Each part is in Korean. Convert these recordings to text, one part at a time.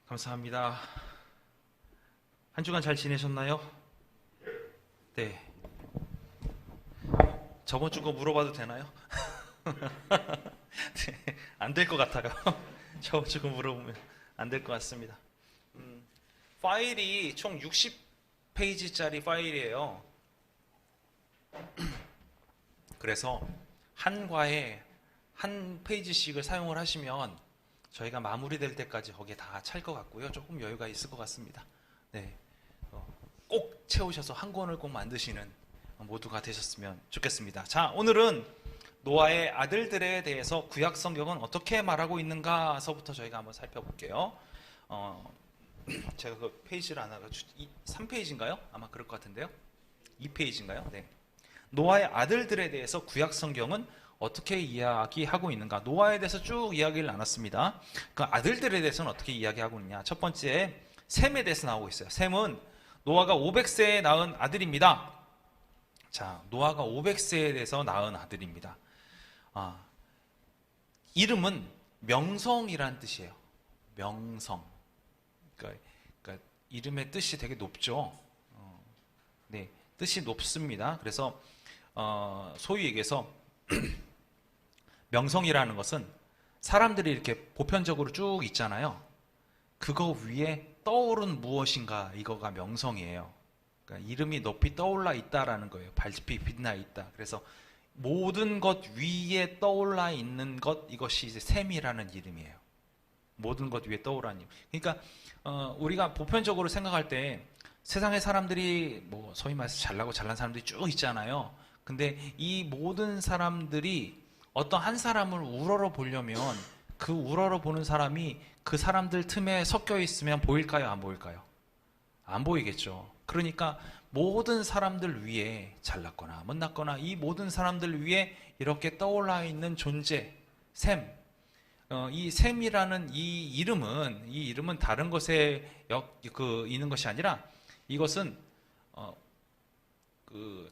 감사합니다. 한 주간 잘 지내셨나요? 네. 저번 주 거 물어봐도 되나요? 네, 안 될 것 같아요. 저번 주 거 물어보면 안 될 것 같습니다. 파일이 총 60페이지짜리 파일이에요. 그래서 한 과에 한 페이지씩을 사용을 하시면 저희가 마무리될 때까지 거기에 다 찰 것 같고요. 조금 여유가 있을 것 같습니다. 네, 꼭 채우셔서 한 권을 꼭 만드시는 모두가 되셨으면 좋겠습니다. 자, 오늘은 노아의 아들들에 대해서 구약 성경은 어떻게 말하고 있는가서부터 저희가 한번 살펴볼게요. 제가 그 페이지를 안 와가지고 3페이지인가요? 아마 그럴 것 같은데요. 2페이지인가요? 네. 노아의 아들들에 대해서 구약 성경은 어떻게 이야기하고 있는가? 노아에 대해서 쭉 이야기를 나눴습니다. 그 아들들에 대해서는 어떻게 이야기하고 있느냐? 첫 번째, 셈에 대해서 나오고 있어요. 셈은 노아가 500세에 낳은 아들입니다. 자, 노아가 500세에 대해서 낳은 아들입니다. 이름은 명성이라는 뜻이에요. 명성. 그러니까 이름의 뜻이 되게 높죠. 네, 뜻이 높습니다. 그래서 소위 얘기해서 명성이라는 것은 사람들이 이렇게 보편적으로 쭉 있잖아요. 그거 위에 떠오른 무엇인가, 이거가 명성이에요. 그러니까 이름이 높이 떠올라 있다라는 거예요. 밝이 빛나 있다. 그래서 모든 것 위에 떠올라 있는 것, 이것이 이제 셈이라는 이름이에요. 모든 것 위에 떠오르는 이름. 그러니까 우리가 보편적으로 생각할 때 세상의 사람들이 뭐 소위 말해서 잘나고 잘난 사람들이 쭉 있잖아요. 근데 이 모든 사람들이 어떤 한 사람을 우러러 보려면 그 우러러 보는 사람이 그 사람들 틈에 섞여 있으면 보일까요? 안 보일까요? 안 보이겠죠. 그러니까 모든 사람들 위에 잘났거나 못났거나 이 모든 사람들 위에 이렇게 떠올라 있는 존재, 셈. 이 셈이라는 이 이름은 다른 것에 있는 것이 아니라 이것은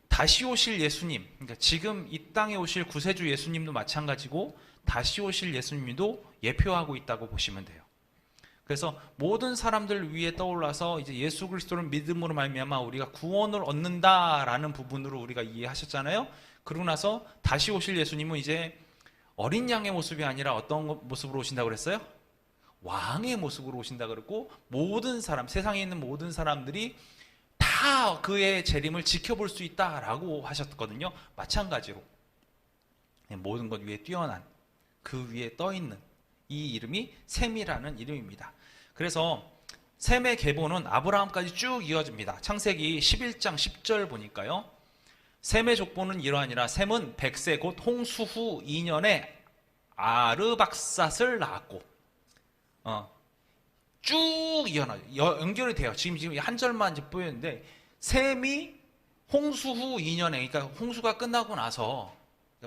다시 오실 예수님, 그러니까 지금 이 땅에 오실 구세주 예수님도 마찬가지고 다시 오실 예수님도 예표하고 있다고 보시면 돼요. 그래서 모든 사람들 위에 떠올라서 이제 예수 그리스도를 믿음으로 말미암아 우리가 구원을 얻는다라는 부분으로 우리가 이해하셨잖아요. 그러고 나서 다시 오실 예수님은 이제 어린 양의 모습이 아니라 어떤 모습으로 오신다고 그랬어요? 왕의 모습으로 오신다 그랬고, 모든 사람, 세상에 있는 모든 사람들이 다 그의 재림을 지켜볼 수 있다라고 하셨거든요. 마찬가지로 모든 것 위에 뛰어난, 그 위에 떠있는 이 이름이 셈이라는 이름입니다. 그래서 셈의 계보는 아브라함까지 쭉 이어집니다. 창세기 11장 10절 보니까요, 셈의 족보는 이러하니라. 셈은 100세 곧 홍수 후 2년에 아르박삿을 낳았고, 쭉 연결이 돼요. 지금 한 절만 이제 보였는데, 셈이 홍수 후 2년에, 그러니까 홍수가 끝나고 나서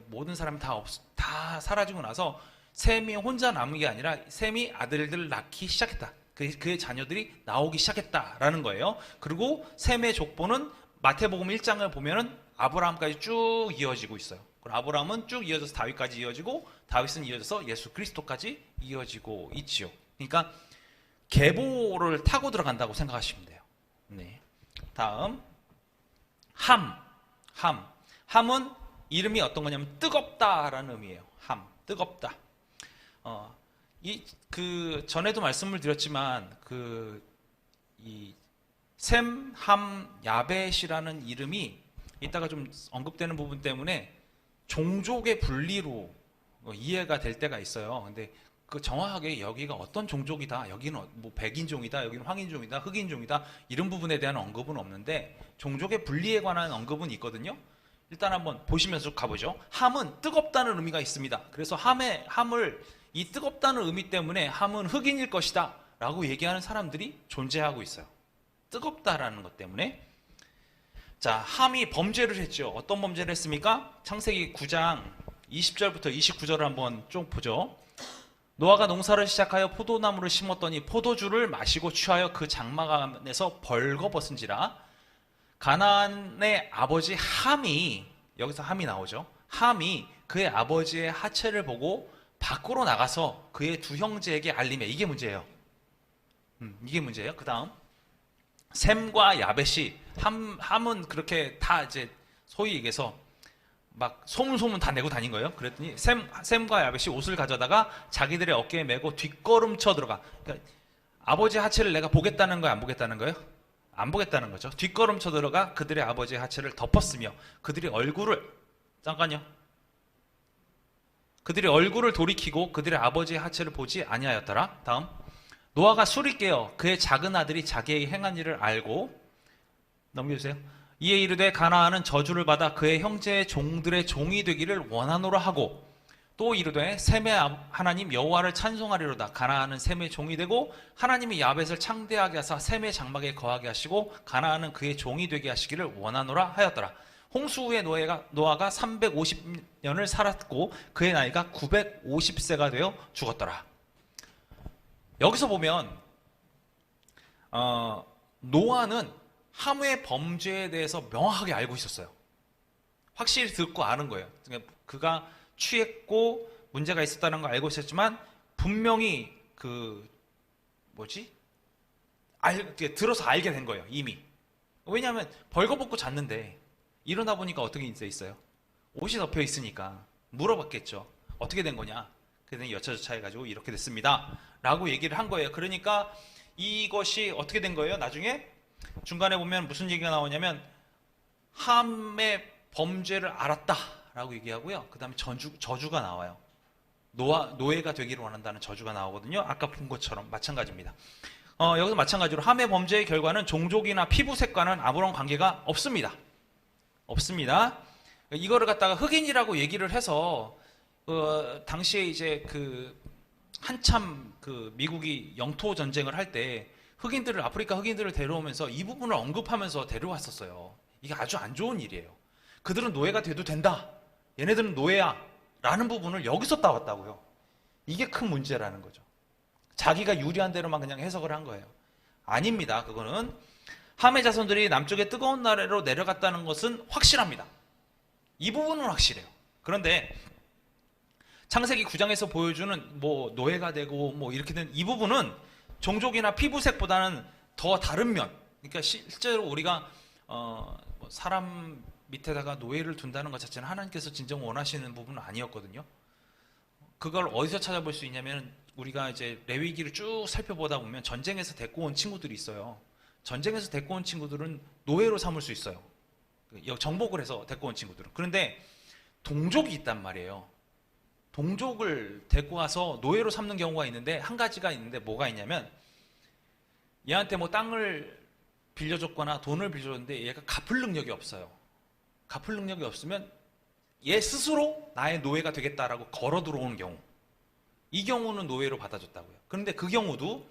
모든 사람이 다 사라지고 나서 셈이 혼자 남은 게 아니라 셈이 아들들 낳기 시작했다. 그의 자녀들이 나오기 시작했다라는 거예요. 그리고 셈의 족보는 마태복음 1장을 보면은 아브라함까지 쭉 이어지고 있어요. 그리고 아브라함은 쭉 이어져서 다윗까지 이어지고, 다윗은 이어져서 예수 그리스도까지 이어지고 있지요. 그러니까 계보를 타고 들어간다고 생각하시면 돼요. 네. 다음, 함은 이름이 어떤 거냐면 뜨겁다라는 의미예요. 뜨겁다. 전에도 말씀을 드렸지만 이 셈, 함, 야벳이라는 이름이 이따가 좀 언급되는 부분 때문에 종족의 분리로 이해가 될 때가 있어요. 근데 정확하게 여기가 어떤 종족이다, 여기는 뭐 백인종이다, 여기는 황인종이다, 흑인종이다, 이런 부분에 대한 언급은 없는데 종족의 분리에 관한 언급은 있거든요. 일단 한번 보시면서 가보죠. 함은 뜨겁다는 의미가 있습니다. 그래서 함을 이 뜨겁다는 의미 때문에 함은 흑인일 것이다 라고 얘기하는 사람들이 존재하고 있어요. 뜨겁다라는 것 때문에. 자, 함이 범죄를 했죠. 어떤 범죄를 했습니까? 창세기 9장 20절부터 29절을 한번 쭉 보죠. 노아가 농사를 시작하여 포도나무를 심었더니 포도주를 마시고 취하여 그 장막 안에서 벌거벗은지라. 가나안의 아버지 함이, 여기서 함이 나오죠. 함이 그의 아버지의 하체를 보고 밖으로 나가서 그의 두 형제에게 알리매. 이게 문제예요. 이게 문제예요. 그 다음 셈과 야벳이 함은 그렇게 다 이제 소위 얘기해서 막 소문 다 내고 다닌 거예요. 그랬더니 셈과 야벳이 옷을 가져다가 자기들의 어깨에 메고 뒷걸음쳐 들어가. 그러니까 아버지의 하체를 내가 보겠다는 거예요, 안 보겠다는 거예요? 안 보겠다는 거죠. 뒷걸음쳐 들어가 그들의 아버지의 하체를 덮었으며 그들의 얼굴을 잠깐요. 그들의 얼굴을 돌이키고 그들의 아버지의 하체를 보지 아니하였더라. 다음 노아가 술이 깨어 그의 작은 아들이 자기에게 행한 일을 알고 넘겨주세요. 이에 이르되 가나안은 저주를 받아 그의 형제의 종들의 종이 되기를 원하노라 하고 또 이르되 셈의 하나님 여호와를 찬송하리로다. 가나안은 셈의 종이 되고 하나님이 야벳을 창대하게 하사 셈의 장막에 거하게 하시고 가나안은 그의 종이 되게 하시기를 원하노라 하였더라. 홍수 후에 노아가 350년을 살았고 그의 나이가 950세가 되어 죽었더라. 여기서 보면 노아는 함의 범죄에 대해서 명확하게 알고 있었어요. 확실히 듣고 아는 거예요. 그러니까 그가 취했고 문제가 있었다는 걸 알고 있었지만 분명히 들어서 알게 된 거예요. 이미. 왜냐하면 벌거벗고 잤는데 일어나 보니까 어떻게 돼 있어요? 옷이 덮여 있으니까 물어봤겠죠. 어떻게 된 거냐? 그랬더니 여차저차 해가지고 이렇게 됐습니다 라고 얘기를 한 거예요. 그러니까 이것이 어떻게 된 거예요? 나중에 중간에 보면 무슨 얘기가 나오냐면 함의 범죄를 알았다 라고 얘기하고요. 그 다음에 저주가 나와요. 노예가 되기를 원한다는 저주가 나오거든요. 아까 본 것처럼 마찬가지입니다. 여기서 마찬가지로 함의 범죄의 결과는 종족이나 피부색과는 아무런 관계가 없습니다. 이거를 갖다가 흑인이라고 얘기를 해서 당시에 이제 한참 미국이 영토 전쟁을 할 때 아프리카 흑인들을 데려오면서 이 부분을 언급하면서 데려왔었어요. 이게 아주 안 좋은 일이에요. 그들은 노예가 돼도 된다. 얘네들은 노예야. 라는 부분을 여기서 따왔다고요. 이게 큰 문제라는 거죠. 자기가 유리한 대로만 그냥 해석을 한 거예요. 아닙니다. 그거는 함의 자손들이 남쪽의 뜨거운 나라로 내려갔다는 것은 확실합니다. 이 부분은 확실해요. 그런데 창세기 9장에서 보여주는 노예가 되고 이렇게 된 이 부분은 종족이나 피부색보다는 더 다른 면. 그러니까 실제로 우리가 사람 밑에다가 노예를 둔다는 것 자체는 하나님께서 진정 원하시는 부분은 아니었거든요. 그걸 어디서 찾아볼 수 있냐면 우리가 이제 레위기를 쭉 살펴보다 보면 전쟁에서 데리고 온 친구들이 있어요. 전쟁에서 데리고 온 친구들은 노예로 삼을 수 있어요. 정복을 해서 데리고 온 친구들은. 그런데 동족이 있단 말이에요. 동족을 데리고 와서 노예로 삼는 경우가 있는데 한 가지가 있는데 뭐가 있냐면 얘한테 땅을 빌려줬거나 돈을 빌려줬는데 얘가 갚을 능력이 없어요. 갚을 능력이 없으면 얘 스스로 나의 노예가 되겠다라고 걸어 들어오는 경우, 이 경우는 노예로 받아줬다고요. 그런데 그 경우도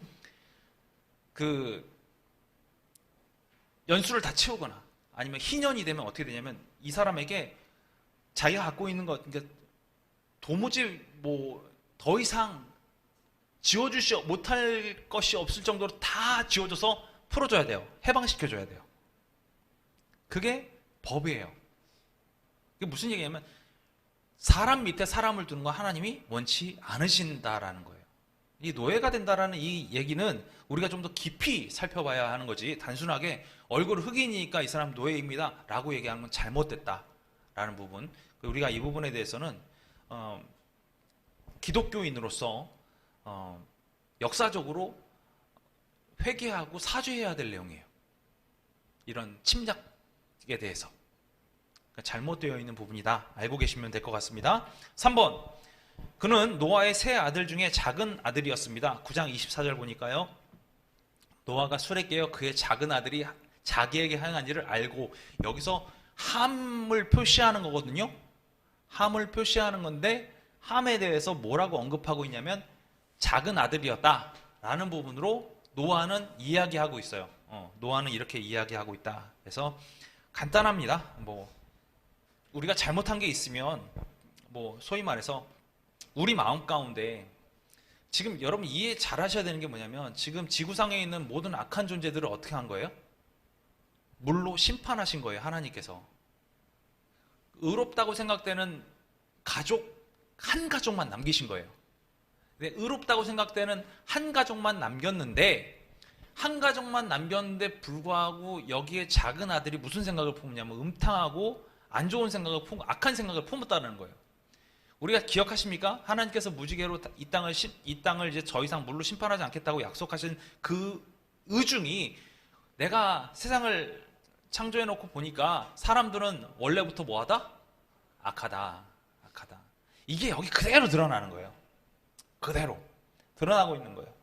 연수를 다 채우거나 아니면 희년이 되면 어떻게 되냐면 이 사람에게 자기가 갖고 있는 것, 그러니까 도무지 더 이상 지워주지 못할 것이 없을 정도로 다 지워줘서 풀어줘야 돼요. 해방시켜줘야 돼요. 그게 법이에요. 이게 무슨 얘기냐면 사람 밑에 사람을 두는 거 하나님이 원치 않으신다라는 거예요. 이 노예가 된다라는 이 얘기는 우리가 좀 더 깊이 살펴봐야 하는 거지, 단순하게 얼굴 흑인이니까 이 사람 노예입니다 라고 얘기하는 건 잘못됐다라는 부분. 우리가 이 부분에 대해서는 기독교인으로서 역사적으로 회개하고 사죄해야 될 내용이에요. 이런 침략에 대해서 잘못되어 있는 부분이다, 알고 계시면 될 것 같습니다. 3번, 그는 노아의 세 아들 중에 작은 아들이었습니다. 9장 24절 보니까요, 노아가 술에 깨어 그의 작은 아들이 자기에게 행한 일을 알고, 여기서 함을 표시하는 거거든요. 함을 표시하는 건데 함에 대해서 뭐라고 언급하고 있냐면 작은 아들이었다 라는 부분으로 노아는 이야기하고 있어요. 노아는 이렇게 이야기하고 있다. 그래서 간단합니다. 우리가 잘못한 게 있으면 소위 말해서 우리 마음 가운데 지금 여러분 이해 잘 하셔야 되는 게 뭐냐면, 지금 지구상에 있는 모든 악한 존재들을 어떻게 한 거예요? 물로 심판하신 거예요. 하나님께서. 의롭다고 생각되는 한 가족만 남기신 거예요. 의롭다고 생각되는 한 가족만 남겼는데 한 가족만 남겼는데 불구하고 여기에 작은 아들이 무슨 생각을 품냐면 음탕하고 안 좋은 생각을 품고 악한 생각을 품었다는 거예요. 우리가 기억하십니까? 하나님께서 무지개로 이 땅을 이제 더 이상 물로 심판하지 않겠다고 약속하신 그 의중이, 내가 세상을 창조해 놓고 보니까 사람들은 원래부터 뭐하다? 악하다. 이게 여기 그대로 드러나는 거예요. 그대로 드러나고 있는 거예요.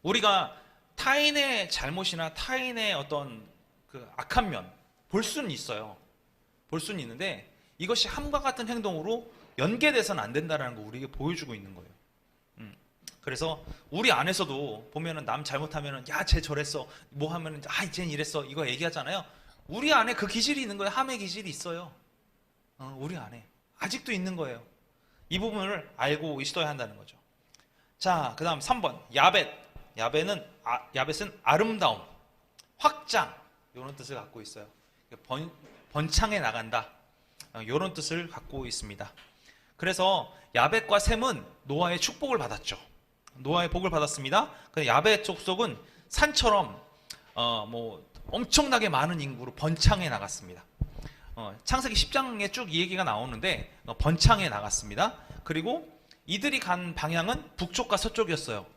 우리가 타인의 잘못이나 타인의 어떤 그 악한 면 볼 수는 있어요. 볼 수는 있는데 이것이 함과 같은 행동으로 연계돼서는 안 된다는 거 우리에게 보여주고 있는 거예요. 그래서 우리 안에서도 보면은 남 잘못하면은 야, 쟤 저랬어. 뭐 하면은 쟤는 이랬어. 이거 얘기하잖아요. 우리 안에 그 기질이 있는 거예요. 함의 기질이 있어요. 우리 안에 아직도 있는 거예요. 이 부분을 알고 있어야 한다는 거죠. 자, 그 다음 3번 야벳. 야벳은 아름다움, 확장, 이런 뜻을 갖고 있어요. 번창해 나간다, 이런 뜻을 갖고 있습니다. 그래서 야벳과 셈은 노아의 축복을 받았죠. 노아의 복을 받았습니다. 야벳 족속은 산처럼 엄청나게 많은 인구로 번창해 나갔습니다. 창세기 10장에 쭉 이 얘기가 나오는데 번창해 나갔습니다. 그리고 이들이 간 방향은 북쪽과 서쪽이었어요.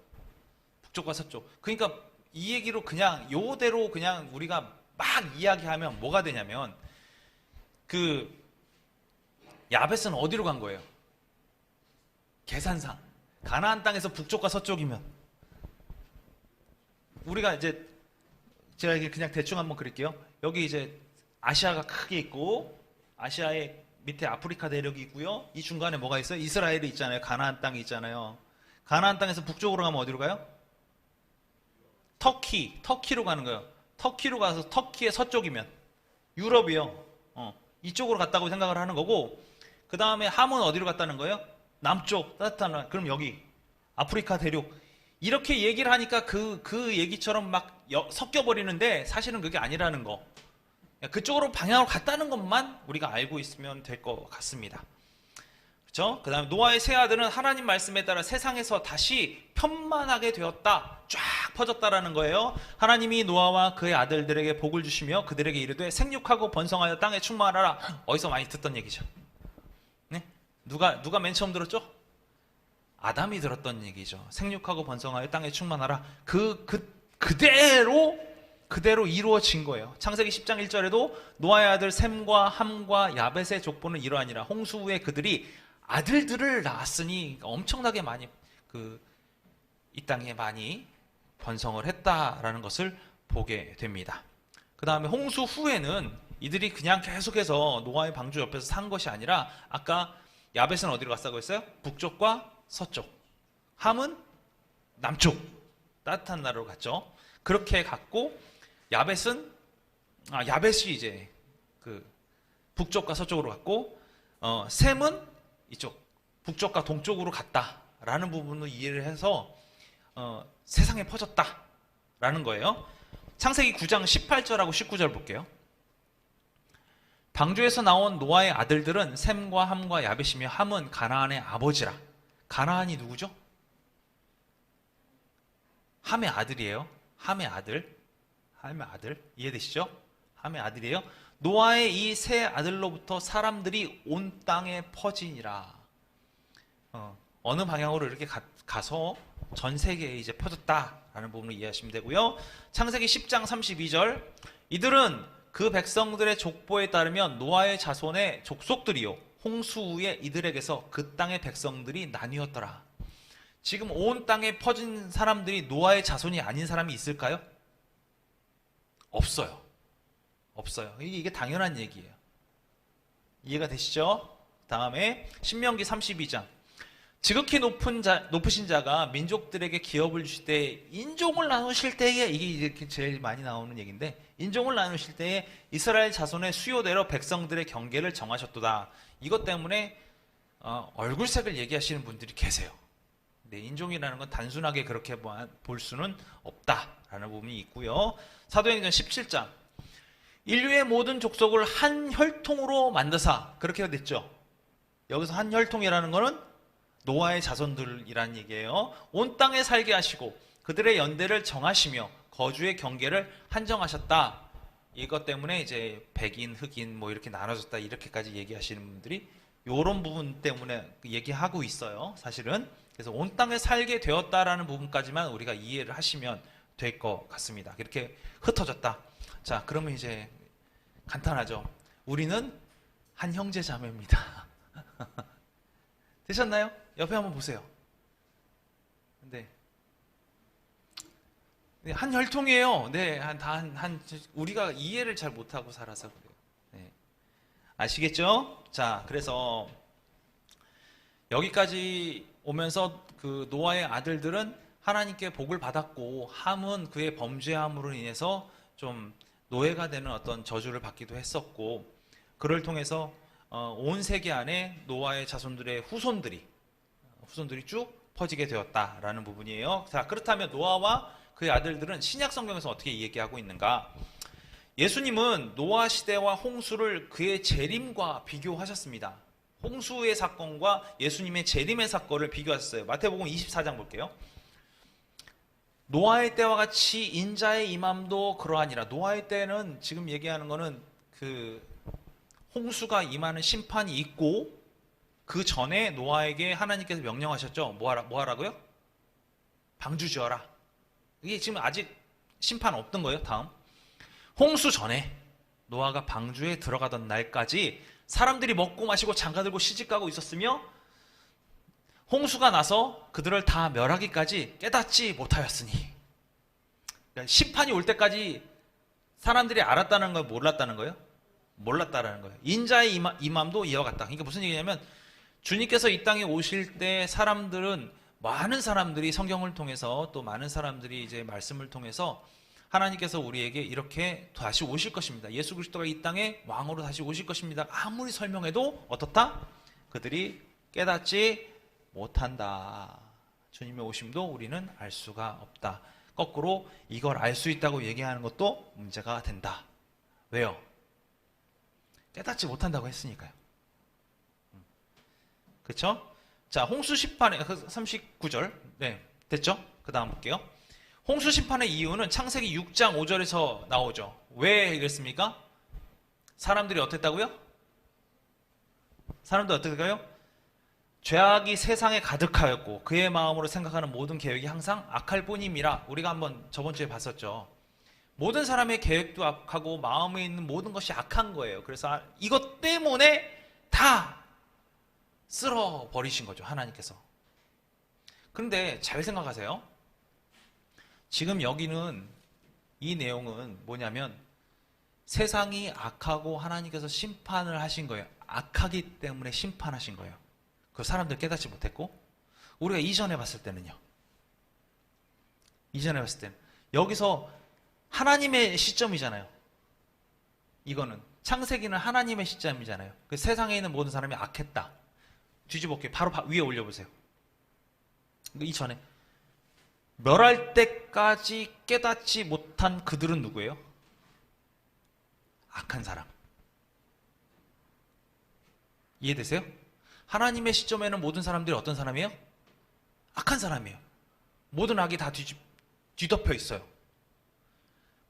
북쪽과 서쪽. 그러니까 이 얘기로 그냥 요대로 그냥 우리가 막 이야기하면 뭐가 되냐면, 그 야벳은 어디로 간 거예요? 계산상 가나안 땅에서 북쪽과 서쪽이면, 우리가 이제 제가 그냥 대충 한번 그릴게요. 여기 이제 아시아가 크게 있고, 아시아의 밑에 아프리카 대륙이 있고요. 이 중간에 뭐가 있어요? 이스라엘이 있잖아요. 가나안 땅이 있잖아요. 가나안 땅에서 북쪽으로 가면 어디로 가요? 터키로 가는 거예요. 터키로 가서 터키의 서쪽이면 유럽이요. 이쪽으로 갔다고 생각을 하는 거고, 그 다음에 함은 어디로 갔다는 거예요? 남쪽, 따뜻한, 그럼 여기 아프리카 대륙. 이렇게 얘기를 하니까 그 얘기처럼 막 섞여버리는데 사실은 그게 아니라는 거. 그쪽으로 방향으로 갔다는 것만 우리가 알고 있으면 될 것 같습니다. 그렇죠? 그 다음에 노아의 세 아들은 하나님 말씀에 따라 세상에서 다시 편만하게 되었다, 쫙 퍼졌다라는 거예요. 하나님이 노아와 그의 아들들에게 복을 주시며 그들에게 이르되 생육하고 번성하여 땅에 충만하라. 어디서 많이 듣던 얘기죠. 네? 누가 맨 처음 들었죠? 아담이 들었던 얘기죠. 생육하고 번성하여 땅에 충만하라. 그대로 이루어진 거예요. 창세기 10장 1절에도 노아의 아들 셈과 함과 야벳의 족보는 이러하니라. 홍수 후에 그들이 아들들을 낳았으니 엄청나게 많이 이 땅에 많이 번성을 했다라는 것을 보게 됩니다. 그 다음에 홍수 후에는 이들이 그냥 계속해서 노아의 방주 옆에서 산 것이 아니라, 아까 야벳은 어디로 갔다고 했어요? 북쪽과 서쪽. 함은 남쪽, 따뜻한 나라로 갔죠. 그렇게 갔고, 야벳이 이제 북쪽과 서쪽으로 갔고, 셈은 이쪽 북쪽과 동쪽으로 갔다라는 부분을 이해를 해서 세상에 퍼졌다라는 거예요. 창세기 9장 18절하고 19절 볼게요. 방주에서 나온 노아의 아들들은 셈과 함과 야벳이며 함은 가나안의 아버지라. 가나안이 누구죠? 함의 아들이에요. 함의 아들 이해되시죠? 함의 아들이에요. 노아의 이 세 아들로부터 사람들이 온 땅에 퍼지니라. 어느 방향으로 이렇게 가서 전 세계에 이제 퍼졌다라는 부분을 이해하시면 되고요. 창세기 10장 32절, 이들은 그 백성들의 족보에 따르면 노아의 자손의 족속들이요 홍수 후에 이들에게서 그 땅의 백성들이 나뉘었더라. 지금 온 땅에 퍼진 사람들이 노아의 자손이 아닌 사람이 있을까요? 없어요. 이게 당연한 얘기예요. 이해가 되시죠? 다음에 신명기 32장. 지극히 높으신 자가 민족들에게 기업을 주실 때, 인종을 나누실 때에, 이게 이렇게 제일 많이 나오는 얘기인데, 인종을 나누실 때에 이스라엘 자손의 수요대로 백성들의 경계를 정하셨도다. 이것 때문에 얼굴색을 얘기하시는 분들이 계세요. 근데 인종이라는 건 단순하게 그렇게 볼 수는 없다라는 부분이 있고요. 사도행전 17장. 인류의 모든 족속을 한 혈통으로 만드사, 그렇게 됐죠. 여기서 한 혈통이라는 거는 노아의 자손들이라는 얘기예요. 온 땅에 살게 하시고 그들의 연대를 정하시며 거주의 경계를 한정하셨다. 이것 때문에 이제 백인, 흑인 뭐 이렇게 나눠졌다 이렇게까지 얘기하시는 분들이 이런 부분 때문에 얘기하고 있어요. 사실은. 그래서 온 땅에 살게 되었다라는 부분까지만 우리가 이해를 하시면 될 것 같습니다. 이렇게 흩어졌다. 자, 그러면 이제 간단하죠. 우리는 한 형제 자매입니다. 되셨나요? 옆에 한번 보세요. 네. 네, 한 혈통이에요. 네, 우리가 이해를 잘 못하고 살아서 그래요. 네. 아시겠죠? 자, 그래서 여기까지 오면서 그 노아의 아들들은 하나님께 복을 받았고 함은 그의 범죄함으로 인해서 좀 노예가 되는 어떤 저주를 받기도 했었고 그를 통해서 온 세계 안에 노아의 자손들의 후손들이 쭉 퍼지게 되었다라는 부분이에요. 자, 그렇다면 노아와 그의 아들들은 신약 성경에서 어떻게 얘기하고 있는가? 예수님은 노아 시대와 홍수를 그의 재림과 비교하셨습니다. 홍수의 사건과 예수님의 재림의 사건을 비교하셨어요. 마태복음 24장 볼게요. 노아의 때와 같이 인자의 임함도 그러하니라. 노아의 때는 지금 얘기하는 거는 그 홍수가 임하는 심판이 있고 그 전에 노아에게 하나님께서 명령하셨죠. 뭐 하라고요? 방주 지어라. 이게 지금 아직 심판 없던 거예요. 다음. 홍수 전에 노아가 방주에 들어가던 날까지 사람들이 먹고 마시고 장가들고 시집가고 있었으며 홍수가 나서 그들을 다 멸하기까지 깨닫지 못하였으니 그러니까 심판이 올 때까지 사람들이 알았다는 거예요? 몰랐다는 거예요? 몰랐다라는 거예요. 인자의 임함도 이와 같다. 그러니까 무슨 얘기냐면 주님께서 이 땅에 오실 때 많은 사람들이 성경을 통해서 또 많은 사람들이 이제 말씀을 통해서 하나님께서 우리에게 이렇게 다시 오실 것입니다. 예수 그리스도가 이 땅에 왕으로 다시 오실 것입니다. 아무리 설명해도 어떻다? 그들이 깨닫지 못한다. 주님의 오심도 우리는 알 수가 없다. 거꾸로 이걸 알 수 있다고 얘기하는 것도 문제가 된다. 왜요? 깨닫지 못한다고 했으니까요. 그렇죠? 자, 홍수 심판의 39절. 네, 됐죠? 그 다음 볼게요. 홍수 심판의 이유는 창세기 6장 5절에서 나오죠. 왜 이랬습니까? 사람들이 어땠다고요? 사람들이 어땠을까요? 죄악이 세상에 가득하였고 그의 마음으로 생각하는 모든 계획이 항상 악할 뿐임이라. 우리가 한번 저번 주에 봤었죠. 모든 사람의 계획도 악하고 마음에 있는 모든 것이 악한 거예요. 그래서 이것 때문에 다 쓸어버리신 거죠. 하나님께서. 그런데 잘 생각하세요. 지금 여기는 이 내용은 뭐냐면 세상이 악하고 하나님께서 심판을 하신 거예요. 악하기 때문에 심판하신 거예요. 그 사람들 깨닫지 못했고 우리가 이전에 봤을 때는요. 이전에 봤을 때는 여기서 하나님의 시점이잖아요. 이거는 창세기는 하나님의 시점이잖아요. 그 세상에 있는 모든 사람이 악했다. 뒤집어볼게요. 바로 위에 올려보세요. 이전에 멸할 때까지 깨닫지 못한 그들은 누구예요? 악한 사람. 이해되세요? 하나님의 시점에는 모든 사람들이 어떤 사람이에요? 악한 사람이에요. 모든 악이 다 뒤덮여 있어요.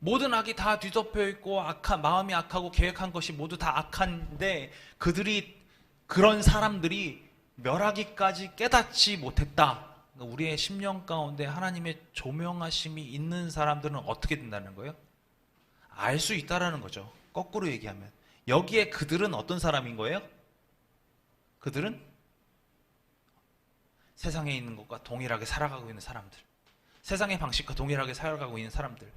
모든 악이 다 뒤덮여 있고 마음이 악하고 계획한 것이 모두 다 악한데 그런 사람들이 멸하기까지 깨닫지 못했다. 우리의 심령 가운데 하나님의 조명하심이 있는 사람들은 어떻게 된다는 거예요? 알 수 있다라는 거죠. 거꾸로 얘기하면 여기에 그들은 어떤 사람인 거예요? 그들은 세상에 있는 것과 동일하게 살아가고 있는 사람들, 세상의 방식과 동일하게 살아가고 있는 사람들,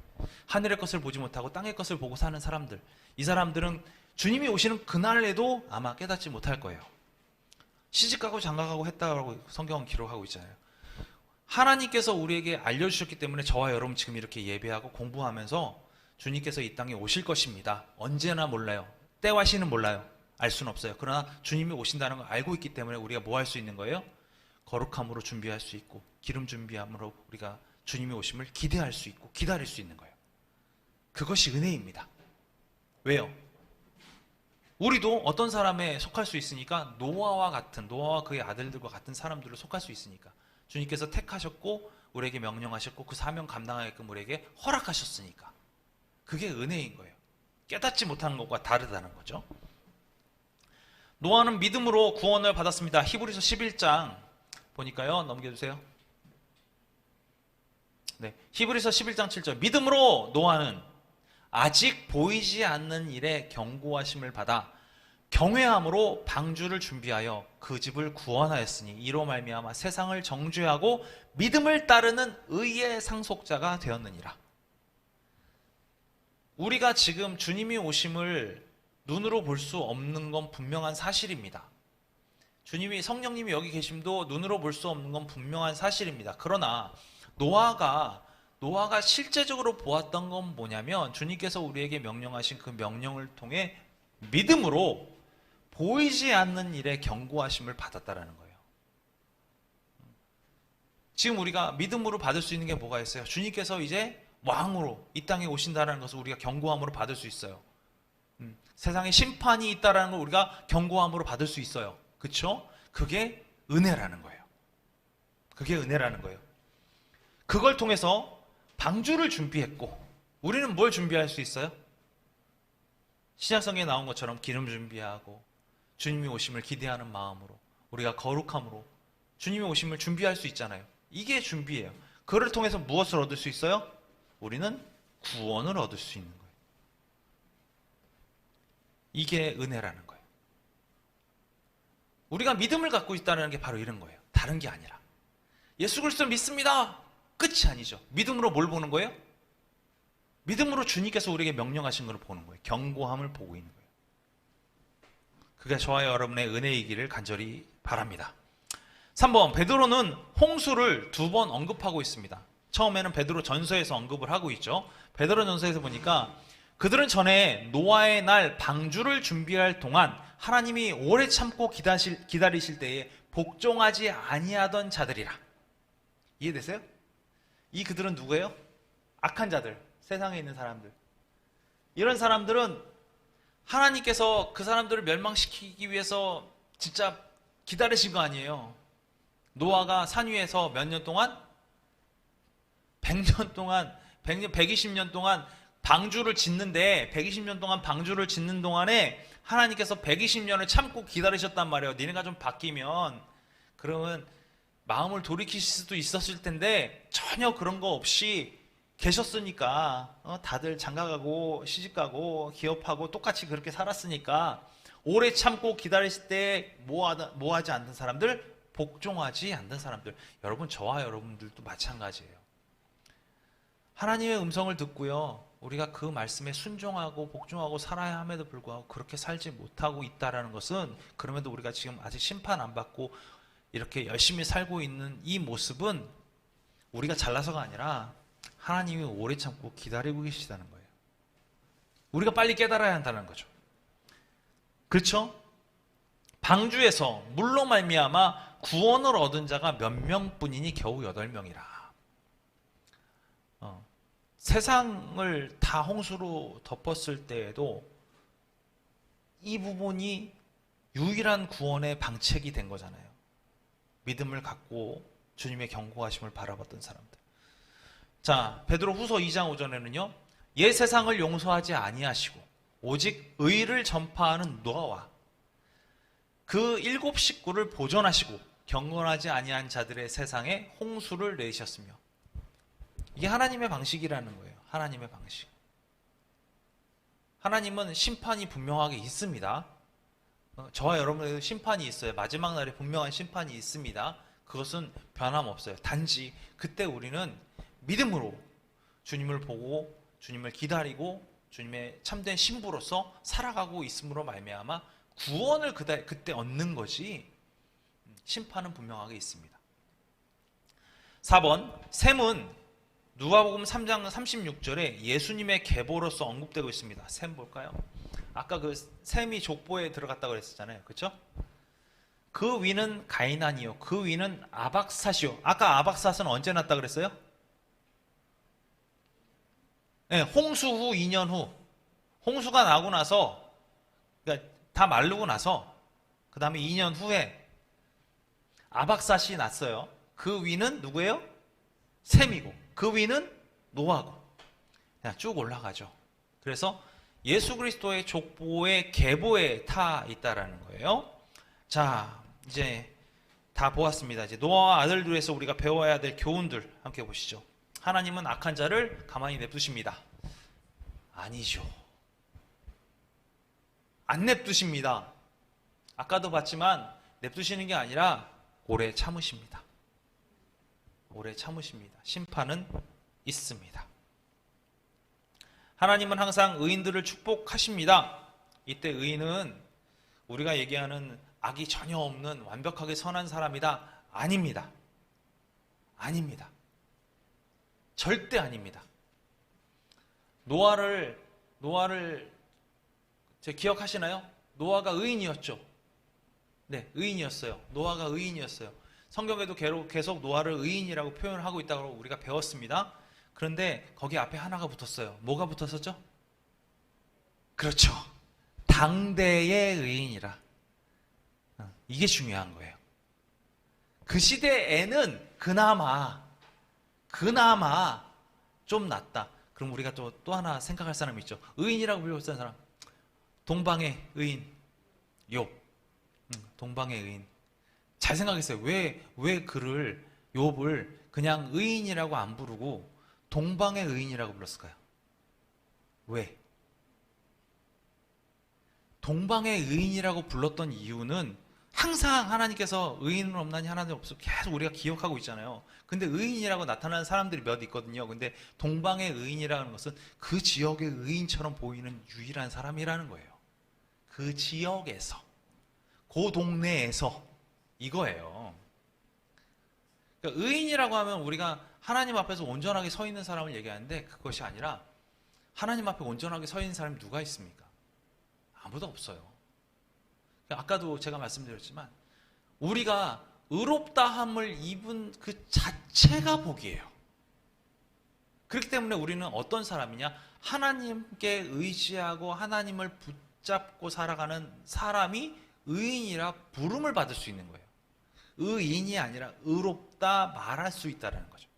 하늘의 것을 보지 못하고 땅의 것을 보고 사는 사람들, 이 사람들은 주님이 오시는 그날에도 아마 깨닫지 못할 거예요. 시집가고 장가가고 했다고 성경은 기록하고 있잖아요. 하나님께서 우리에게 알려주셨기 때문에 저와 여러분 지금 이렇게 예배하고 공부하면서 주님께서 이 땅에 오실 것입니다. 언제나 몰라요. 때와 시는 몰라요. 알 수는 없어요. 그러나 주님이 오신다는 걸 알고 있기 때문에 우리가 뭐 할 수 있는 거예요? 거룩함으로 준비할 수 있고 기름 준비함으로 우리가 주님이 오심을 기대할 수 있고 기다릴 수 있는 거예요. 그것이 은혜입니다. 왜요? 우리도 어떤 사람에 속할 수 있으니까 노아와 그의 아들들과 같은 사람들로 속할 수 있으니까 주님께서 택하셨고 우리에게 명령하셨고 그 사명 감당하게끔 우리에게 허락하셨으니까. 그게 은혜인 거예요. 깨닫지 못하는 것과 다르다는 거죠. 노아는 믿음으로 구원을 받았습니다. 히브리서 11장 보니까요. 넘겨주세요. 네, 히브리서 11장 7절. 믿음으로 노아는 아직 보이지 않는 일에 경고하심을 받아 경외함으로 방주를 준비하여 그 집을 구원하였으니 이로 말미암아 세상을 정죄하고 믿음을 따르는 의의 상속자가 되었느니라. 우리가 지금 주님이 오심을 눈으로 볼 수 없는 건 분명한 사실입니다. 주님이 성령님이 여기 계심도 눈으로 볼 수 없는 건 분명한 사실입니다. 그러나 노아가 실제적으로 보았던 건 뭐냐면 주님께서 우리에게 명령하신 그 명령을 통해 믿음으로 보이지 않는 일에 경고하심을 받았다라는 거예요. 지금 우리가 믿음으로 받을 수 있는 게 뭐가 있어요? 주님께서 이제 왕으로 이 땅에 오신다는 것을 우리가 경고함으로 받을 수 있어요. 세상에 심판이 있다는 걸 우리가 경고함으로 받을 수 있어요. 그렇죠? 그게 은혜라는 거예요. 그게 은혜라는 거예요. 그걸 통해서 방주를 준비했고 우리는 뭘 준비할 수 있어요? 신약성경에 나온 것처럼 기름 준비하고 주님이 오심을 기대하는 마음으로 우리가 거룩함으로 주님이 오심을 준비할 수 있잖아요. 이게 준비예요. 그를 통해서 무엇을 얻을 수 있어요? 우리는 구원을 얻을 수 있는 거예요. 이게 은혜라는 거예요. 우리가 믿음을 갖고 있다는 게 바로 이런 거예요. 다른 게 아니라 예수 그리스도 믿습니다. 끝이 아니죠. 믿음으로 뭘 보는 거예요? 믿음으로 주님께서 우리에게 명령하신 걸 보는 거예요. 경고함을 보고 있는 거예요. 그게 저와 여러분의 은혜이기를 간절히 바랍니다. 3번, 베드로는 홍수를 2번 언급하고 있습니다. 처음에는 베드로 전서에서 언급을 하고 있죠. 베드로 전서에서 보니까 그들은 전에 노아의 날 방주를 준비할 동안 하나님이 오래 참고 기다리실 때에 복종하지 아니하던 자들이라. 이해되세요? 이 그들은 누구예요? 악한 자들, 세상에 있는 사람들. 이런 사람들은 하나님께서 그 사람들을 멸망시키기 위해서 진짜 기다리신 거 아니에요. 노아가 산 위에서 몇 년 동안? 100년 동안, 120년 동안 방주를 짓는데 120년 동안 방주를 짓는 동안에 하나님께서 120년을 참고 기다리셨단 말이에요. 니네가 좀 바뀌면 그러면 마음을 돌이키실 수도 있었을 텐데 전혀 그런 거 없이 계셨으니까 다들 장가가고 시집가고 기업하고 똑같이 그렇게 살았으니까 오래 참고 기다리실 때 뭐하지 않는 사람들, 복종하지 않는 사람들. 여러분, 저와 여러분들도 마찬가지예요. 하나님의 음성을 듣고요, 우리가 그 말씀에 순종하고 복종하고 살아야 함에도 불구하고 그렇게 살지 못하고 있다는 것은, 그럼에도 우리가 지금 아직 심판 안 받고 이렇게 열심히 살고 있는 이 모습은 우리가 잘나서가 아니라 하나님이 오래 참고 기다리고 계시다는 거예요. 우리가 빨리 깨달아야 한다는 거죠. 그렇죠? 방주에서 물로 말미암아 구원을 얻은 자가 몇 명뿐이니 겨우 8명이라. 세상을 다 홍수로 덮었을 때에도 이 부분이 유일한 구원의 방책이 된 거잖아요. 믿음을 갖고 주님의 경고하심을 바라봤던 사람들. 자, 베드로 후서 2장 5절에는요, 옛 세상을 용서하지 아니하시고 오직 의를 전파하는 노아와 그 7 식구를 보존하시고 경건하지 아니한 자들의 세상에 홍수를 내셨으며. 이게 하나님의 방식이라는 거예요. 하나님의 방식. 하나님은 심판이 분명하게 있습니다. 저와 여러분에게도 심판이 있어요. 마지막 날에 분명한 심판이 있습니다. 그것은 변함없어요. 단지 그때 우리는 믿음으로 주님을 보고 주님을 기다리고 주님의 참된 신부로서 살아가고 있음으로 말미암아 구원을 그때 얻는 것이, 심판은 분명하게 있습니다. 4번, 셈은 누가복음 3장 36절에 예수님의 계보로서 언급되고 있습니다. 셈 볼까요? 아까 그 셈이 족보에 들어갔다고 그랬었잖아요. 그렇죠? 그 위는 가이난이요, 그 위는 아박삿이요. 아까 아박삿은 언제 났다 그랬어요? 네, 홍수 후 2년 후. 홍수가 나고 나서, 그러니까 다 마르고 나서 그 다음에 2년 후에 아박삿이 났어요. 그 위는 누구예요? 셈이고 그 위는 노아고 그냥 쭉 올라가죠. 그래서 예수 그리스도의 족보의 계보에 타 있다라는 거예요. 자, 이제 다 보았습니다. 이제 노아와 아들들에서 우리가 배워야 될 교훈들 함께 보시죠. 하나님은 악한 자를 가만히 냅두십니다. 아니죠. 안 냅두십니다. 아까도 봤지만 냅두시는 게 아니라 오래 참으십니다. 오래 참으십니다. 심판은 있습니다. 하나님은 항상 의인들을 축복하십니다. 이때 의인은 우리가 얘기하는 악이 전혀 없는 완벽하게 선한 사람이다. 아닙니다. 아닙니다. 절대 아닙니다. 노아를 기억하시나요? 노아가 의인이었죠. 네, 의인이었어요. 노아가 의인이었어요. 성경에도 계속 노아를 의인이라고 표현을 하고 있다고 우리가 배웠습니다. 그런데 거기 앞에 하나가 붙었어요. 뭐가 붙었었죠? 그렇죠. 당대의 의인이라. 이게 중요한 거예요. 그 시대에는 그나마 좀 낫다. 그럼 우리가 또 하나 생각할 사람이 있죠. 의인이라고 불렸던 사람. 동방의 의인 욥. 동방의 의인. 잘 생각했어요. 왜 그를 욥을 그냥 의인이라고 안 부르고 동방의 의인이라고 불렀을까요? 왜? 동방의 의인이라고 불렀던 이유는 항상 하나님께서 의인은 없나니 하나님 없어 계속 우리가 기억하고 있잖아요. 근데 의인이라고 나타나는 사람들이 몇 있거든요. 근데 동방의 의인이라는 것은 그 지역의 의인처럼 보이는 유일한 사람이라는 거예요. 그 지역에서, 그 동네에서 이거예요. 그러니까 의인이라고 하면 우리가 하나님 앞에서 온전하게 서 있는 사람을 얘기하는데 그것이 아니라 하나님 앞에 온전하게 서 있는 사람이 누가 있습니까? 아무도 없어요. 아까도 제가 말씀드렸지만 우리가 의롭다함을 입은 그 자체가 복이에요. 그렇기 때문에 우리는 어떤 사람이냐? 하나님께 의지하고 하나님을 붙잡고 살아가는 사람이 의인이라 부름을 받을 수 있는 거예요. 의인이 아니라 의롭다 말할 수 있다는 거죠.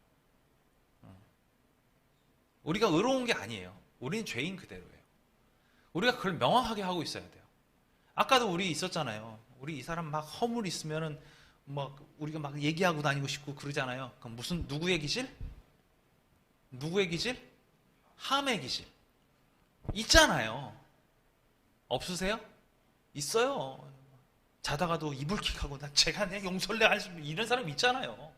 우리가 의로운 게 아니에요. 우리는 죄인 그대로예요. 우리가 그걸 명확하게 하고 있어야 돼요. 아까도 우리 있었잖아요. 우리 이 사람 막 허물 있으면은 막 우리가 막 얘기하고 다니고 싶고 그러잖아요. 그럼 무슨 누구의 기질? 누구의 기질? 함의 기질. 있잖아요. 없으세요? 있어요. 자다가도 이불킥하고 나 제가 내 용서를 할 수 있는 이런 사람 있잖아요.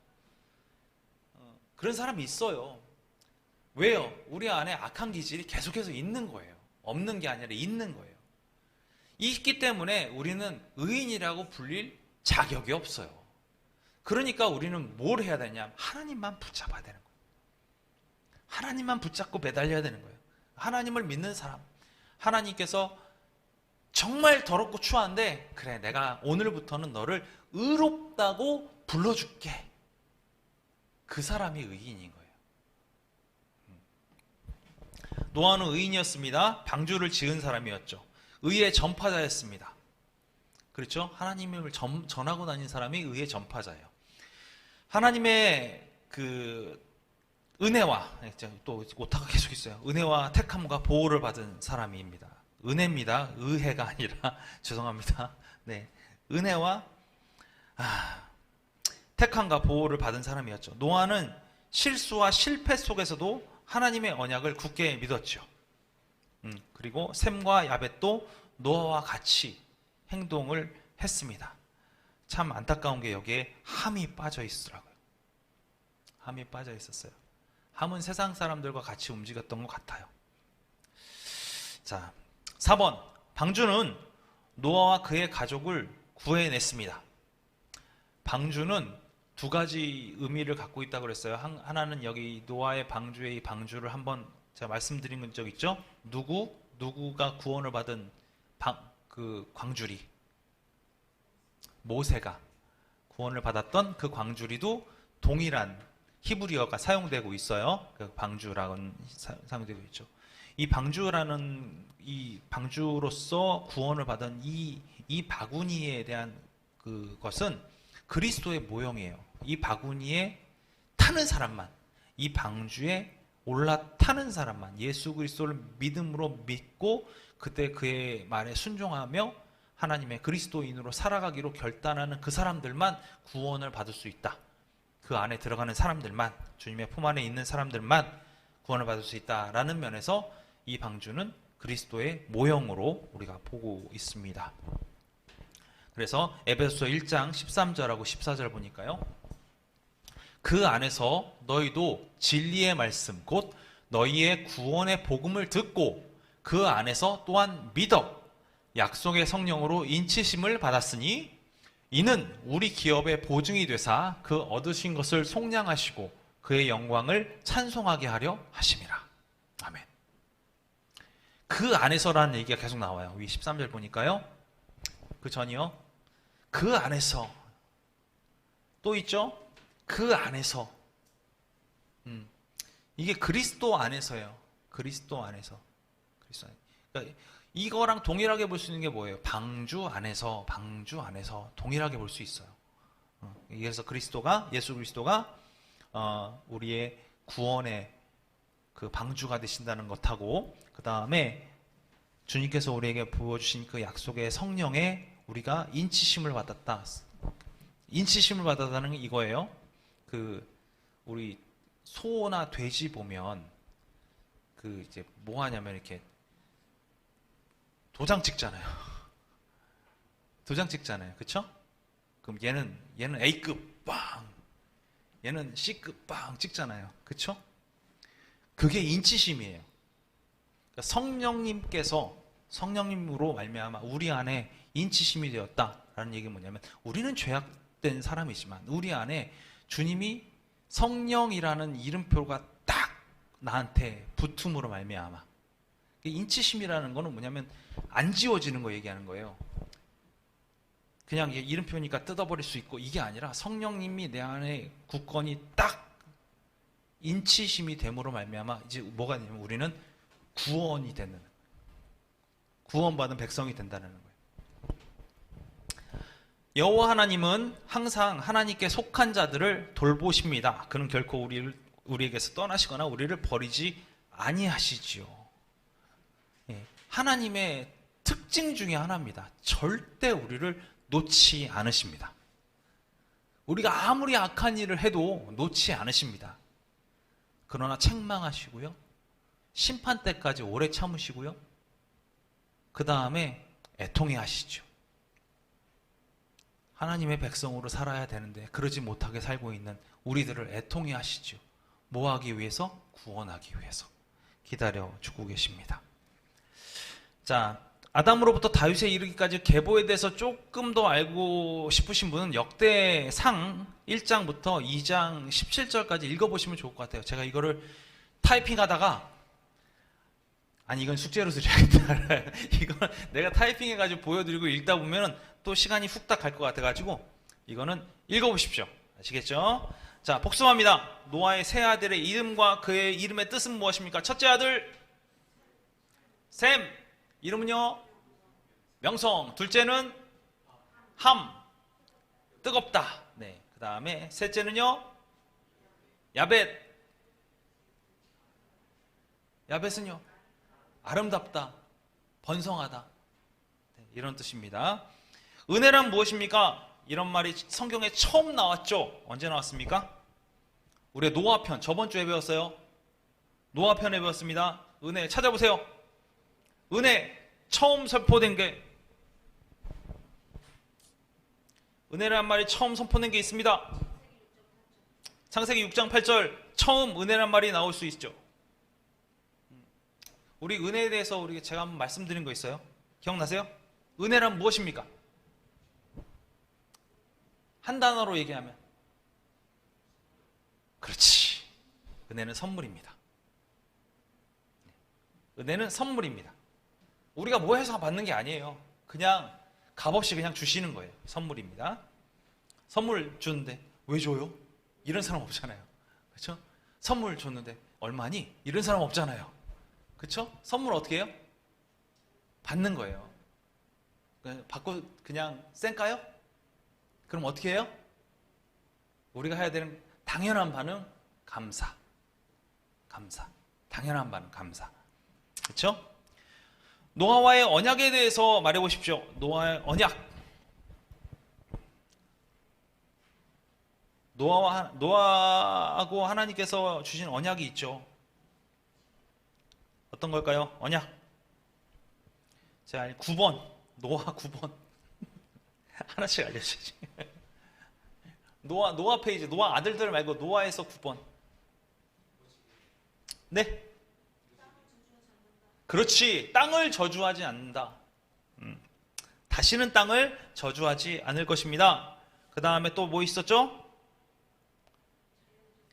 그런 사람이 있어요. 왜요? 우리 안에 악한 기질이 계속해서 있는 거예요. 없는 게 아니라 있는 거예요. 있기 때문에 우리는 의인이라고 불릴 자격이 없어요. 그러니까 우리는 뭘 해야 되냐? 하나님만 붙잡아야 되는 거예요. 하나님만 붙잡고 매달려야 되는 거예요. 하나님을 믿는 사람. 하나님께서 정말 더럽고 추한데 그래 내가 오늘부터는 너를 의롭다고 불러줄게. 그 사람이 의인인 거예요. 노아는 의인이었습니다. 방주를 지은 사람이었죠. 의의 전파자였습니다. 그렇죠? 하나님을 전하고 다닌 사람이 의의 전파자예요. 하나님의 그 은혜와 또 오타가 계속 있어요. 은혜와 택함과 보호를 받은 사람입니다. 은혜입니다. 의해가 아니라 죄송합니다. 네, 은혜와 택함과 보호를 받은 사람이었죠. 노아는 실수와 실패 속에서도 하나님의 언약을 굳게 믿었죠. 그리고 셈과 야벳도 노아와 같이 행동을 했습니다. 참 안타까운 게 여기에 함이 빠져 있더라고요. 함이 빠져 있었어요. 함은 세상 사람들과 같이 움직였던 것 같아요. 자, 4번. 방주는 노아와 그의 가족을 구해냈습니다. 방주는 두 가지 의미를 갖고 있다고 그랬어요. 하나는 여기 노아의 방주의 이 방주를 한번 제가 말씀드린 적 있죠? 누구가 구원을 받은 그 광주리. 모세가 구원을 받았던 그 광주리도 동일한 히브리어가 사용되고 있어요. 그 방주라는 사용되고 있죠. 이 방주라는 이 방주로서 구원을 받은 이 바구니에 대한 그것은 그리스도의 모형이에요. 이 바구니에 타는 사람만, 이 방주에 올라타는 사람만, 예수 그리스도를 믿음으로 믿고 그때 그의 말에 순종하며 하나님의 그리스도인으로 살아가기로 결단하는 그 사람들만 구원을 받을 수 있다. 그 안에 들어가는 사람들만, 주님의 품 안에 있는 사람들만 구원을 받을 수 있다라는 면에서 이 방주는 그리스도의 모형으로 우리가 보고 있습니다. 그래서 에베소서 1장 13절하고 14절 보니까요, 그 안에서 너희도 진리의 말씀 곧 너희의 구원의 복음을 듣고 그 안에서 또한 믿어 약속의 성령으로 인치심을 받았으니 이는 우리 기업의 보증이 되사 그 얻으신 것을 속량하시고 그의 영광을 찬송하게 하려 하심이라. 아멘. 그 안에서라는 얘기가 계속 나와요. 위 13절 보니까요, 그 전이요, 그 안에서 또 있죠. 그 안에서. 이게 그리스도 안에서예요. 그리스도 안에서. 그리스도 안에서. 그러니까 이거랑 동일하게 볼 수 있는 게 뭐예요? 방주 안에서, 방주 안에서 동일하게 볼 수 있어요. 그래서 그리스도가, 예수 그리스도가 우리의 구원의 그 방주가 되신다는 것하고, 그 다음에 주님께서 우리에게 부어주신 그 약속의 성령에 우리가 인치심을 받았다. 인치심을 받았다는 게 이거예요. 그 우리 소나 돼지 보면 그 이제 뭐 하냐면 이렇게 도장 찍잖아요. 도장 찍잖아요. 그쵸? 그럼 얘는 A급 빵, 얘는 C급 빵 찍잖아요. 그쵸? 그게 인치심이에요. 그러니까 성령님으로 말미암아 우리 안에 인치심이 되었다라는 얘기는 뭐냐면, 우리는 죄악된 사람이지만 우리 안에 주님이 성령이라는 이름표가 딱 나한테 붙음으로 말미암아. 인치심이라는 거는 뭐냐면 안 지워지는 거 얘기하는 거예요. 그냥 이름표니까 뜯어버릴 수 있고, 이게 아니라 성령님이 내 안에 굳건히 딱 인치심이 됨으로 말미암아 이제 뭐가 되냐면 우리는 구원이 되는, 구원받은 백성이 된다는 거예요. 여호와 하나님은 항상 하나님께 속한 자들을 돌보십니다. 그는 결코 우리에게서 떠나시거나 우리를 버리지 아니하시지요. 하나님의 특징 중에 하나입니다. 절대 우리를 놓지 않으십니다. 우리가 아무리 악한 일을 해도 놓지 않으십니다. 그러나 책망하시고요, 심판 때까지 오래 참으시고요, 그 다음에 애통해 하시죠. 하나님의 백성으로 살아야 되는데 그러지 못하게 살고 있는 우리들을 애통해 하시죠. 뭐 하기 위해서? 구원하기 위해서 기다려주고 계십니다. 자, 아담으로부터 다윗에 이르기까지 계보에 대해서 조금 더 알고 싶으신 분은 역대상 1장부터 2장 17절까지 읽어보시면 좋을 것 같아요. 제가 이거를 타이핑하다가, 아니 이건 숙제로 드려야겠다. 이건 내가 타이핑해가지고 보여드리고 읽다 보면 또 시간이 훅딱 갈 것 같아가지고 이거는 읽어보십시오. 아시겠죠? 자, 복습합니다. 노아의 세 아들의 이름과 그의 이름의 뜻은 무엇입니까? 첫째 아들 셈, 이름은요 명성. 둘째는 함, 뜨겁다. 네, 그 다음에 셋째는요 야벳. 야벳은요 아름답다, 번성하다. 네, 이런 뜻입니다. 은혜란 무엇입니까? 이런 말이 성경에 처음 나왔죠. 언제 나왔습니까? 우리가 노아편, 저번 주에 배웠어요. 노아편에 배웠습니다. 은혜 찾아보세요. 은혜 처음 선포된 게, 은혜란 말이 처음 선포된 게 있습니다. 창세기 6장 8절 처음 은혜란 말이 나올 수 있죠. 우리 은혜에 대해서 제가 한번 말씀드린 거 있어요. 기억나세요? 은혜란 무엇입니까? 한 단어로 얘기하면, 그렇지, 은혜는 선물입니다. 은혜는 선물입니다. 우리가 뭐 해서 받는 게 아니에요. 그냥 값없이 그냥 주시는 거예요. 선물입니다. 선물 주는데 왜 줘요? 이런 사람 없잖아요. 그렇죠? 선물 줬는데 얼마니? 이런 사람 없잖아요. 그렇죠? 선물 어떻게 해요? 받는 거예요. 받고 그냥 쌩까요? 그럼 어떻게 해요? 우리가 해야 되는 당연한 반응, 감사. 감사. 당연한 반응, 감사. 그렇죠? 노아와의 언약에 대해서 말해 보십시오. 노아의 언약. 노아하고 하나님께서 주신 언약이 있죠. 어떤 걸까요? 언약. 자, 9번. 노아 9번. 하나씩 알려주시지. 노아 페이지. 노아 아들들 말고 노아에서 9번. 네? 그렇지. 땅을 저주하지 않는다. 다시는 땅을 저주하지 않을 것입니다. 그 다음에 또 뭐 있었죠?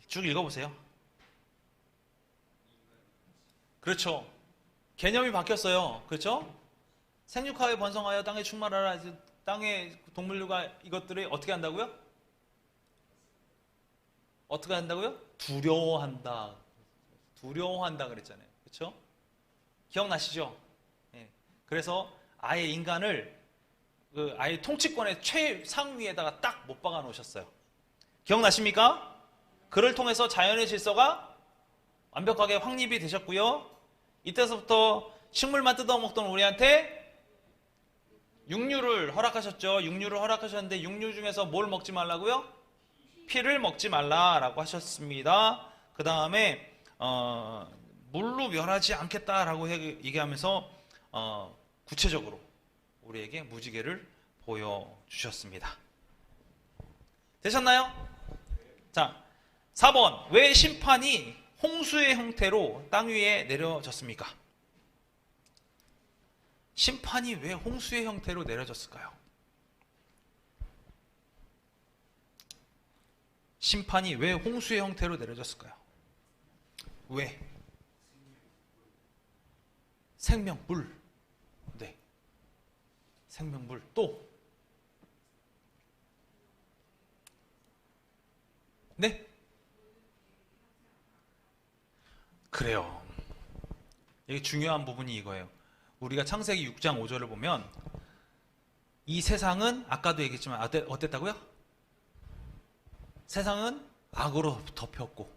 쭉 읽어보세요. 그렇죠. 개념이 바뀌었어요. 그렇죠? 생육하여 번성하여 땅에 충만하라. 땅의 동물류가 이것들이 어떻게 한다고요? 어떻게 한다고요? 두려워한다. 두려워한다 그랬잖아요. 그렇죠? 기억나시죠? 네. 그래서 아예 인간을 아예 통치권의 최상위에다가 딱 못 박아 놓으셨어요. 기억나십니까? 그를 통해서 자연의 질서가 완벽하게 확립이 되셨고요. 이때서부터 식물만 뜯어먹던 우리한테 육류를 허락하셨죠. 육류를 허락하셨는데 육류 중에서 뭘 먹지 말라고요? 피를 먹지 말라라고 하셨습니다. 그 다음에 물로 멸하지 않겠다라고 얘기하면서 구체적으로 우리에게 무지개를 보여주셨습니다. 되셨나요? 자, 4번. 왜 심판이 홍수의 형태로 땅 위에 내려졌습니까? 심판이 왜 홍수의 형태로 내려졌을까요? 심판이 왜 홍수의 형태로 내려졌을까요? 왜? 생명물. 네. 생명물. 또? 네? 그래요. 이게 중요한 부분이 이거예요. 우리가 창세기 6장 5절을 보면 이 세상은 아까도 얘기했지만 어땠다고요? 세상은 악으로 덮였고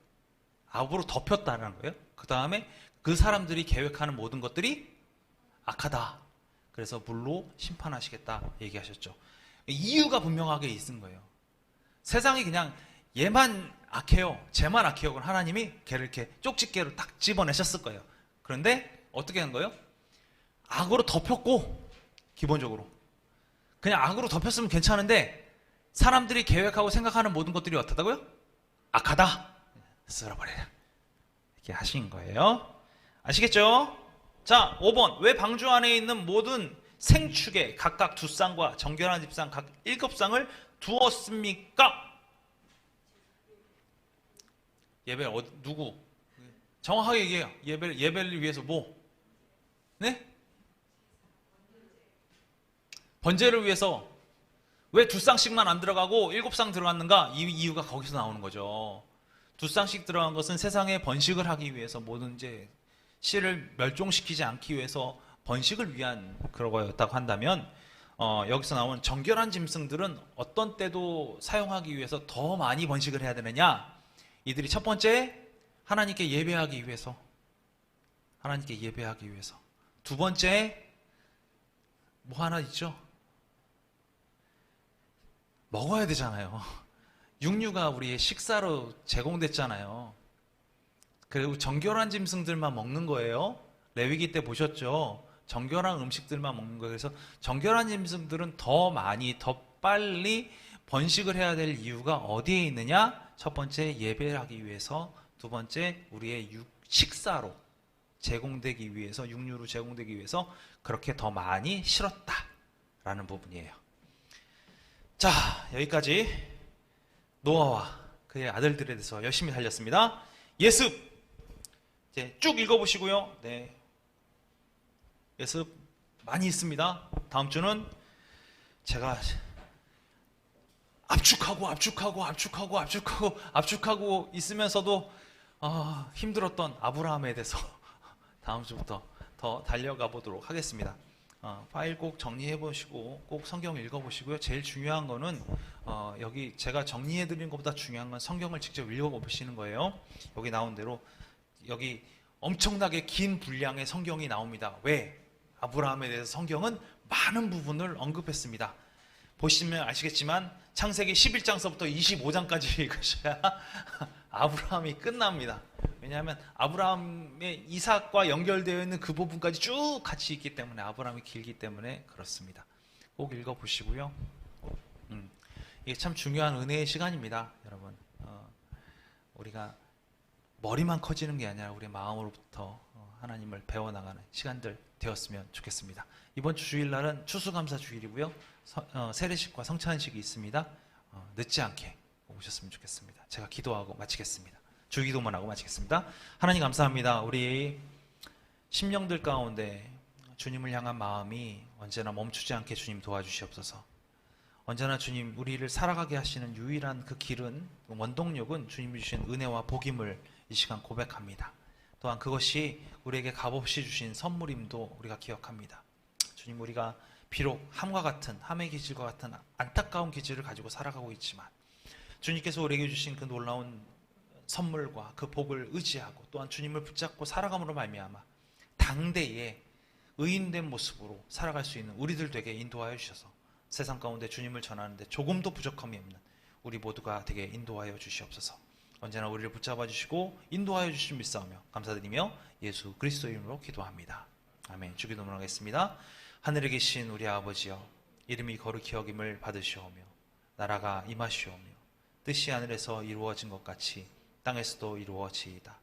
악으로 덮였다는 거예요. 그 다음에 그 사람들이 계획하는 모든 것들이 악하다. 그래서 물로 심판하시겠다 얘기하셨죠. 이유가 분명하게 있은 거예요. 세상이 그냥 얘만 악해요. 쟤만 악해요. 그럼 하나님이 걔를 이렇게 쪽집게로 딱 집어내셨을 거예요. 그런데 어떻게 한 거예요? 악으로 덮였고 기본적으로 그냥 악으로 덮였으면 괜찮은데 사람들이 계획하고 생각하는 모든 것들이 어떻다고요? 악하다. 쓸어버려라. 이렇게 하신 거예요. 아시겠죠? 자, 5번. 왜 방주 안에 있는 모든 생축에 각각 두 쌍과 정결한 집상 각 7쌍을 두었습니까? 예배 누구? 정확하게 얘기해요. 예배를 위해서 뭐? 네? 번제를 위해서 왜 두 쌍씩만 안 들어가고 7쌍 들어갔는가? 이 이유가 거기서 나오는 거죠. 두 쌍씩 들어간 것은 세상에 번식을 하기 위해서 모든 이제 씨를 멸종시키지 않기 위해서 번식을 위한 그런 거였다고 한다면 여기서 나온 정결한 짐승들은 어떤 때도 사용하기 위해서 더 많이 번식을 해야 되느냐? 이들이 첫 번째 하나님께 예배하기 위해서 하나님께 예배하기 위해서 두 번째 뭐 하나 있죠? 먹어야 되잖아요. 육류가 우리의 식사로 제공됐잖아요. 그리고 정결한 짐승들만 먹는 거예요. 레위기 때 보셨죠? 정결한 음식들만 먹는 거예요. 그래서 정결한 짐승들은 더 많이 더 빨리 번식을 해야 될 이유가 어디에 있느냐? 첫 번째 예배를 하기 위해서, 두 번째 우리의 식사로 제공되기 위해서, 육류로 제공되기 위해서 그렇게 더 많이 실었다라는 부분이에요. 자, 여기까지 노아와 그의 아들들에 대해서 열심히 살렸습니다. 예습 이제 쭉 읽어보시고요. 네, 예습 많이 있습니다. 다음 주는 제가 압축하고 있으면서도 힘들었던 아브라함에 대해서 다음 주부터 더 달려가 보도록 하겠습니다. 파일 꼭 정리해 보시고 꼭 성경 읽어 보시고요. 제일 중요한 거는 여기 제가 정리해 드린 것보다 중요한 건 성경을 직접 읽어 보시는 거예요. 여기 나온 대로 여기 엄청나게 긴 분량의 성경이 나옵니다. 왜? 아브라함에 대해서 성경은 많은 부분을 언급했습니다. 보시면 아시겠지만 창세기 11장서부터 25장까지 읽으셔야 아브라함이 끝납니다. 왜냐하면 아브라함의 이삭과 연결되어 있는 그 부분까지 쭉 같이 있기 때문에, 아브라함이 길기 때문에 그렇습니다. 꼭 읽어보시고요. 이게 참 중요한 은혜의 시간입니다. 여러분, 우리가 머리만 커지는 게 아니라 우리 마음으로부터 하나님을 배워나가는 시간들 되었으면 좋겠습니다. 이번 주 주일날은 추수감사 주일이고요. 세례식과 성찬식이 있습니다. 늦지 않게 오셨으면 좋겠습니다. 제가 기도하고 마치겠습니다. 주기도만 하고 마치겠습니다. 하나님 감사합니다. 우리 심령들 가운데 주님을 향한 마음이 언제나 멈추지 않게 주님 도와주시옵소서. 언제나 주님 우리를 살아가게 하시는 유일한 그 길은, 원동력은 주님이 주신 은혜와 복임을 이 시간 고백합니다. 또한 그것이 우리에게 값없이 주신 선물임도 우리가 기억합니다. 주님, 우리가 비록 함의 기질과 같은 안타까운 기질을 가지고 살아가고 있지만 주님께서 우리에게 주신 그 놀라운 선물과 그 복을 의지하고 또한 주님을 붙잡고 살아감으로 말미암아 당대에 의인된 모습으로 살아갈 수 있는 우리들 되게 인도하여 주셔서 세상 가운데 주님을 전하는데 조금도 부족함이 없는 우리 모두가 되게 인도하여 주시옵소서. 언제나 우리를 붙잡아 주시고 인도하여 주신 믿사오며 감사드리며 예수 그리스도 이름으로 기도합니다. 아멘. 주기도문 하겠습니다. 하늘에 계신 우리 아버지여, 이름이 거룩히 여김을 받으시오며 나라가 임하시오며 뜻이 하늘에서 이루어진 것 같이 땅에서도 이루어지이다.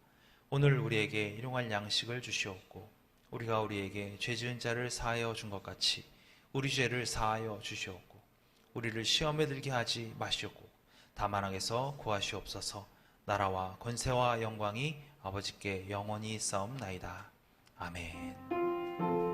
오늘 우리에게 일용할 양식을 주시옵고 우리가 우리에게 죄 지은 자를 사하여 준 것 같이 우리 죄를 사하여 주시옵고 우리를 시험에 들게 하지 마시옵고 다만 악에서 구하시옵소서. 나라와 권세와 영광이 아버지께 영원히 있사옵나이다. 아멘.